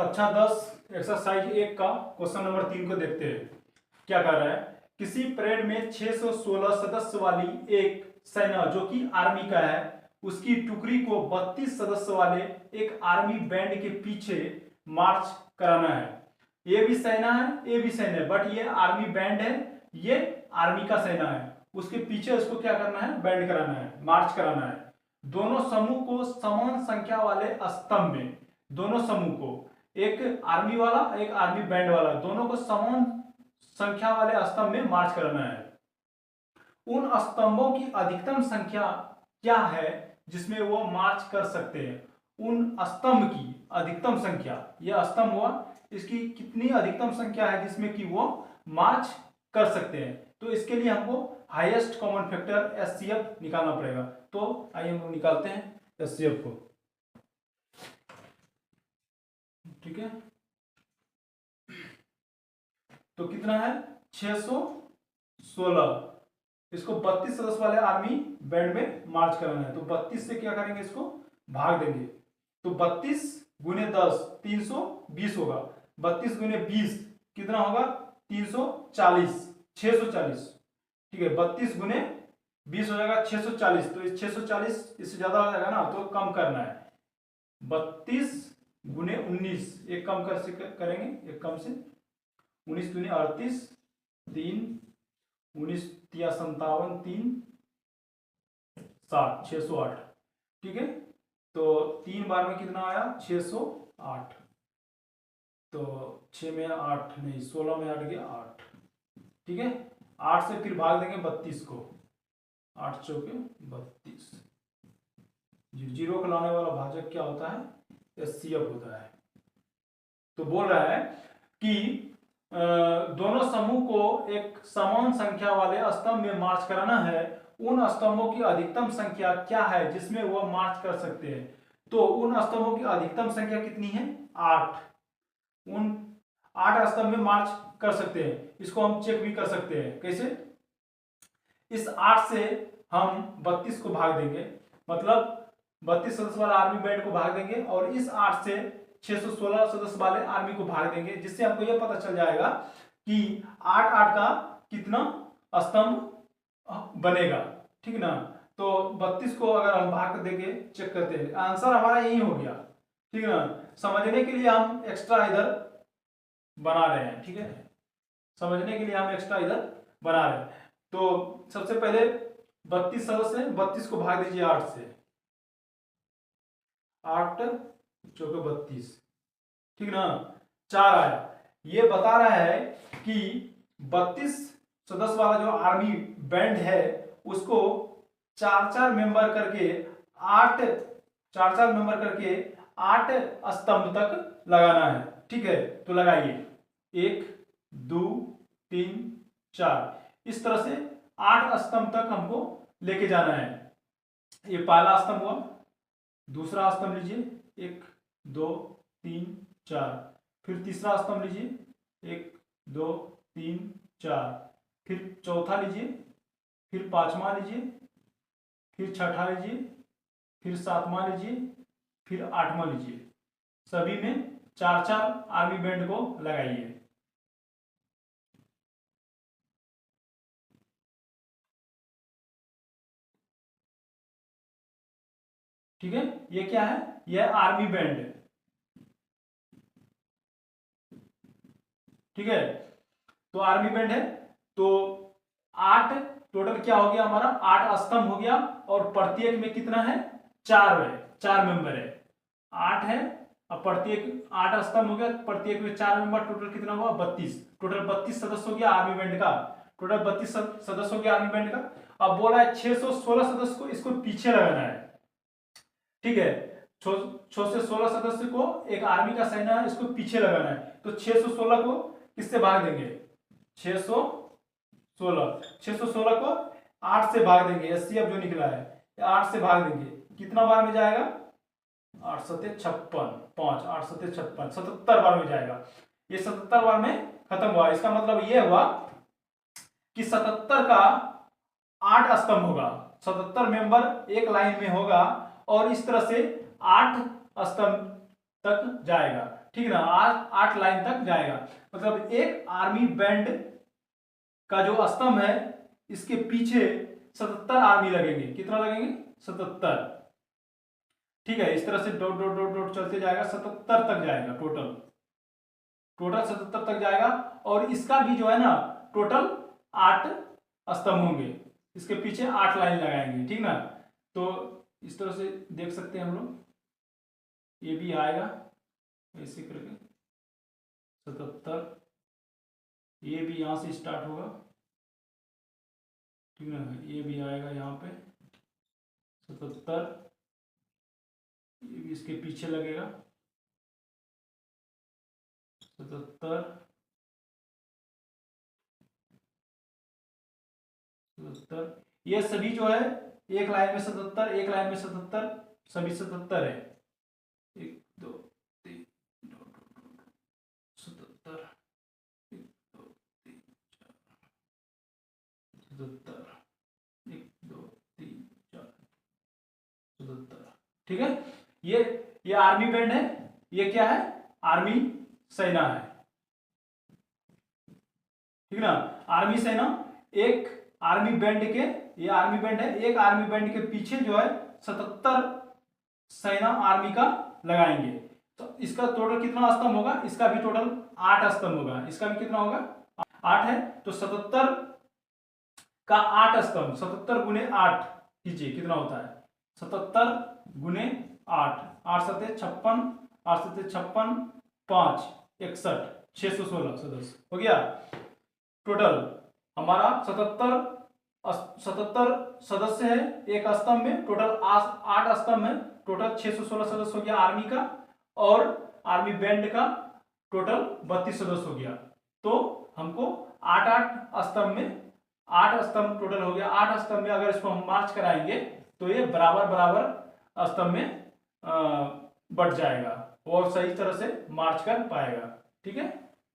कक्षा 10 एक्सरसाइज 1 का question number 3 को देखते हैं। क्या कर रहा है, किसी परेड में 616 सदस्य वाली एक सेना जो कि आर्मी का है, उसकी टुकड़ी को 32 सदस्य वाले एक आर्मी बैंड के पीछे मार्च कराना है। ये भी सेना है, ये भी सेना है, बट ये आर्मी बैंड है, ये आर्मी का सेना है। उसके पीछे उसको क्या करना है, बैंड कराना है, मार्च कराना है। दोनों समूह को समान संख्या वाले स्तंभ में, दोनों समूह को, एक आर्मी वाला एक आर्मी बैंड वाला, दोनों को समान संख्या वाले स्तंभ में मार्च कराना है। उन स्तंभों की अधिकतम संख्या क्या है जिसमें वो मार्च कर सकते हैं। उन स्तंभ की अधिकतम संख्या, यह स्तंभ हुआ, इसकी कितनी अधिकतम संख्या है जिसमें कि वो मार्च कर सकते हैं। तो इसके लिए हमको हाईएस्ट कॉमन फैक्टर एचसीएफ निकालना पड़ेगा। तो आइए हम निकालते हैं एचसीएफ को। ठीक है, तो कितना है, 616। इसको 32 सदस्य वाले आर्मी बैंड में मार्च कराना है। तो 32 से क्या करेंगे, इसको भाग देंगे। तो 32 गुने 10 320 होगा। 32 गुने 20 कितना होगा, 340, 640। ठीक है, 32 गुने 20 हो जाएगा 640। तो इस 640 इससे ज्यादा हो जाएगा ना, तो कम करना है। 32 गुने 19, एक कम कर से करेंगे, एक कम से 19 दुनी 38, 3 19 तिया 57, 3 60, 608। ठीक है, तो 3 बार में कितना आया, 608। तो 6 में 8 नहीं, 16 में 8 गया 8। ठीक है, 8 से फिर भाग देंगे 32 को, 8 चौके 32। जीरो को लाने वाला भाजक क्या होता है, एचसीएफ होता है। तो बोल रहा है कि दोनों समूह को एक समान संख्या वाले स्तंभ में मार्च कराना है। उन स्तंभों की अधिकतम संख्या क्या है जिसमें वह मार्च कर सकते हैं। तो उन स्तंभों की अधिकतम संख्या कितनी है, 8। उन 8 स्तंभ में मार्च कर सकते हैं। इसको हम चेक भी कर सकते हैं। कैसे, इस 8 से हम 32 को भाग देंगे, मतलब 32 सदस्य वाला आर्मी बैंड को भाग देंगे, और इस 8 से 616 सदस्य वाले आर्मी को भाग देंगे, जिससे हमको यह पता चल जाएगा कि 8 का कितना स्तंभ बनेगा। ठीक ना, तो 32 को अगर हम भाग देंगे, चेक करते हैं, आंसर हमारा यही हो गया। ठीक है ना, समझने के लिए हम एक्स्ट्रा इधर बना रहे हैं। ठीक है, समझने के लिए हम एक्स्ट्रा इधर बना रहे हैं। तो सबसे पहले 32 सदस्य, 32 को भाग दीजिए 8 से, 8 चौके 32। ठीक ना, 4 आया। ये बता रहा है कि 32 सदस्य वाला जो आर्मी बैंड है, उसको 4-4 मेंबर करके 8 4-4 मेंबर करके 8 स्तंभ तक लगाना है। ठीक है, तो लगाइए, 1 2 3 4, इस तरह से 8 स्तंभ तक हमको लेके जाना है। ये पहला स्तंभ हुआ। दूसरा स्तंभ लीजिए, 1 2 3 4। फिर तीसरा स्तंभ लीजिए, 1 2 3 4। फिर चौथा लीजिए, फिर पांचवा लीजिए, फिर छठा लीजिए, फिर सातवां लीजिए, फिर आठवां लीजिए। सभी में 4-4 आर्मी बैंड को लगाइए। ठीक है, ये क्या है, यह आर्मी बैंड है। ठीक है, तो आर्मी बैंड है। तो 8 टोटल क्या हो गया हमारा, 8 स्तंभ हो गया, और प्रत्येक में कितना है, 4 है, 4 मेंबर है। 8 है, अब प्रत्येक 8 स्तंभ हो गया, प्रत्येक में 4 मेंबर, टोटल कितना हुआ, 32। टोटल 32 सदस्य हो गया आर्मी बैंड का, टोटल 32 सदस्य हो गया आर्मी बैंड का। अब बोला है 616 सदस्य को इसको पीछे लगाना है। ठीक है, 616 सदस्य को एक आर्मी का सेना है, इसको पीछे लगाना है। तो 616 को किससे भाग देंगे, 616 को 8 से भाग देंगे। एचसीएफ जो निकला है 8 से भाग देंगे, कितना बार में जाएगा, 8 सत्ते 56, 5 8 सत्ते 56, 77 बार में जाएगा। ये 77 बार में खत्म हुआ। इसका मतलब ये हुआ कि 77 का 8 स्तंभ होगा, 77 मेंबर एक लाइन में होगा, और इस तरह से 8 स्तंभ तक जाएगा। ठीक है ना, 8 लाइन तक जाएगा। मतलब एक आर्मी बैंड का जो स्तंभ है इसके पीछे 77 आर्मी लगेंगे। कितना लगेंगे? 77। ठीक है, इस तरह से डॉट डॉट डॉट डॉट चलते जाएगा, 77 तक जाएगा टोटल। टोटल 77 तक जाएगा। और इसका भी जो है ना टोटल 8 स्तंभ होंगे। इसके पीछे 8 लाइन लगाएंगे। ठीक ना, तो इस तरह से देख सकते हैं हम लोग, ये भी आएगा ऐसे करके 77, ये भी यहां से स्टार्ट होगा। ठीक है ना, ये भी आएगा यहाँ पे 77, ये भी इसके पीछे लगेगा 77, 77। ये सभी जो है एक लाइन में 77, एक लाइन में 77, सभी 77 है। 1 2 3 77, 1 2 3 4 77, 1 2 3 4 77। ठीक है, ये आर्मी बैंड है, ये क्या है? आर्मी सेना है। ठीक ना, आर्मी सेना। एक आर्मी बैंड के, ये आर्मी बैंड है, एक आर्मी बैंड के पीछे जो है 77 सेना आर्मी का लगाएंगे। तो इसका टोटल कितना स्तंभ होगा? इसका भी टोटल 8 स्तंभ होगा। इसका भी कितना होगा? 8 है। तो 77 का 8 स्तंभ, 77 गुने 8 कीजिए, कितना होता है? 77 गुने 8, 8 सत्ते 56, 8 सत्ते 56, 5 61, 616 सदस्य हो गया। टोटल हमारा 77 सदस्य है एक स्तंभ में। टोटल 8 स्तंभ है। टोटल 616 सदस्य हो गया आर्मी का, और आर्मी बैंड का टोटल 32 सदस्य हो गया। तो हमको 8 स्तंभ में, 8 स्तंभ टोटल हो गया। 8 स्तंभ में अगर इसको हम मार्च कराएंगे तो ये बराबर बराबर स्तंभ में बढ़ जाएगा और सही तरह से मार्च कर पाएगा। ठीक है।